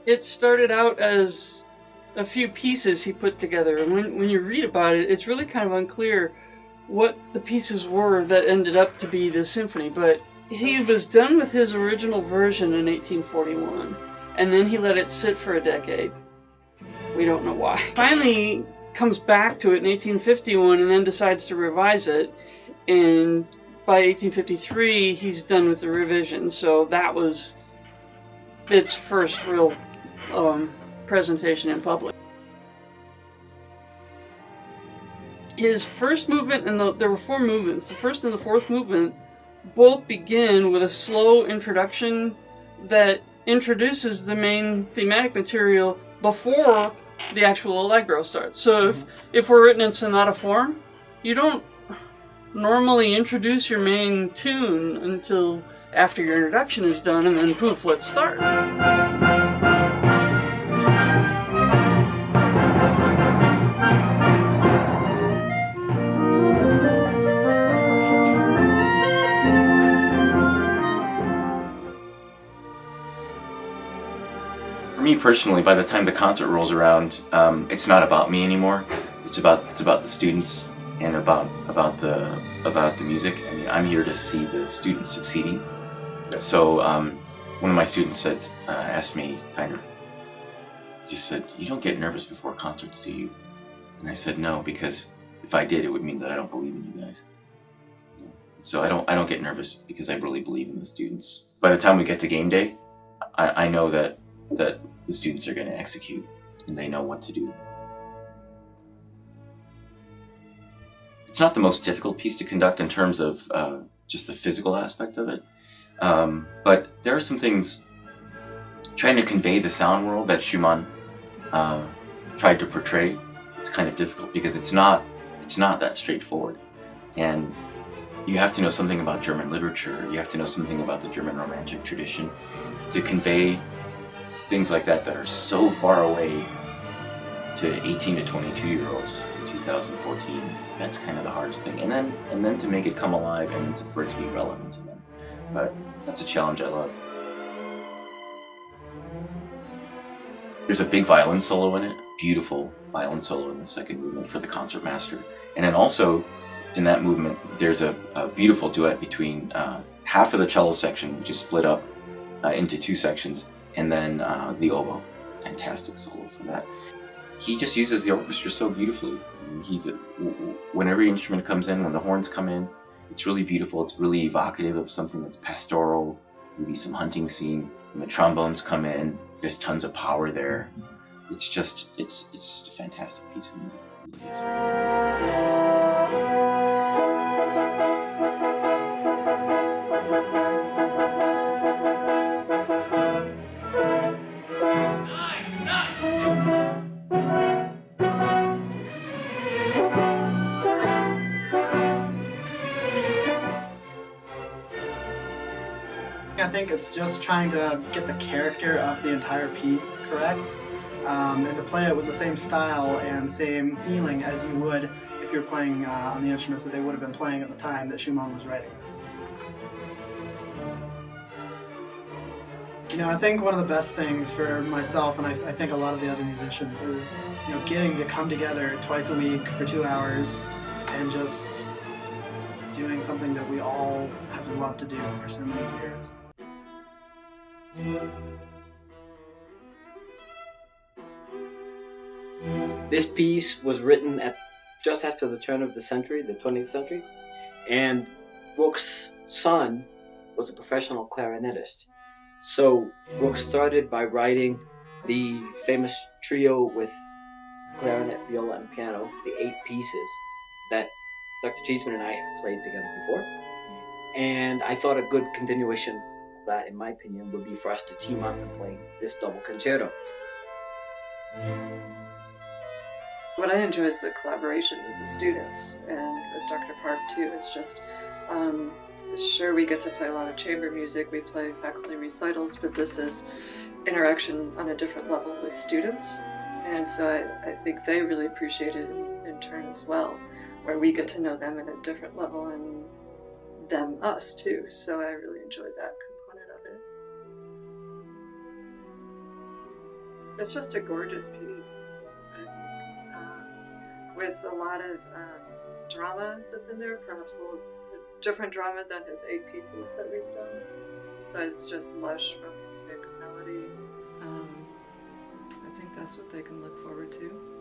It started out as a few pieces he put together, and when you read about it, it's really kind of unclear what the pieces were that ended up to be the symphony. But he was done with his original version in 1841, and then he let it sit for a decade. We don't know why. Finally comes back to it in 1851 and then decides to revise it, and by 1853 he's done with the revision. So that was its first real presentation in public. His first movement, and there were four movements, the first and the fourth movement both begin with a slow introduction that introduces the main thematic material before the actual allegro starts. So if we're written in sonata form, you don't normally introduce your main tune until after your introduction is done, and then poof, let's start. For me personally, by the time the concert rolls around, it's not about me anymore. It's about the students and about the music. I mean, I'm here to see the students succeeding. So one of my students asked me, just said, "You don't get nervous before concerts, do you?" And I said, "No, because if I did, it would mean that I don't believe in you guys." So I don't get nervous because I really believe in the students. By the time we get to game day, I know that the students are going to execute and they know what to do. It's not the most difficult piece to conduct in terms of just the physical aspect of it, but there are some things trying to convey the sound world that Schumann tried to portray. It's kind of difficult because it's not that straightforward, and you have to know something about German literature. You have to know something about the German Romantic tradition to convey things like that are so far away to 18 to 22-year-olds in 2014. That's kind of the hardest thing. And then to make it come alive and for it to be relevant to them. But that's a challenge I love. There's a big violin solo in it, beautiful violin solo in the second movement for the concertmaster. And then also in that movement, there's a beautiful duet between half of the cello section, which is split up into two sections, and then the oboe. Fantastic solo for that. He just uses the orchestra so beautifully. When every instrument comes in, when the horns come in, it's really beautiful. It's really evocative of something that's pastoral, maybe some hunting scene. When the trombones come in, there's tons of power there. It's just a fantastic piece of music. It really is. I think it's just trying to get the character of the entire piece correct, and to play it with the same style and same feeling as you would if you're playing on the instruments that they would have been playing at the time that Schumann was writing this. You know, I think one of the best things for myself, and I think a lot of the other musicians, is getting to come together twice a week for 2 hours and just doing something that we all have loved to do for so many years. This piece was written just after the turn of the century, the 20th century, and Bruch's son was a professional clarinetist. So Bruch started by writing the famous trio with clarinet, viola, and piano, the 8 pieces that Dr. Cheeseman and I have played together before. And I thought a good continuation of that, in my opinion, would be for us to team up and play this double concerto. What I enjoy is the collaboration with the students, and as Dr. Park too, it's just, sure, we get to play a lot of chamber music, we play faculty recitals, but this is interaction on a different level with students, and so I think they really appreciate it in turn as well, where we get to know them at a different level and them us too, so I really enjoyed that component of it. it's just a gorgeous piece. I think, with a lot of drama that's in there. Perhaps it's different drama than his 8 pieces that we've done, but it's just lush romantic melodies. I think that's what they can look forward to.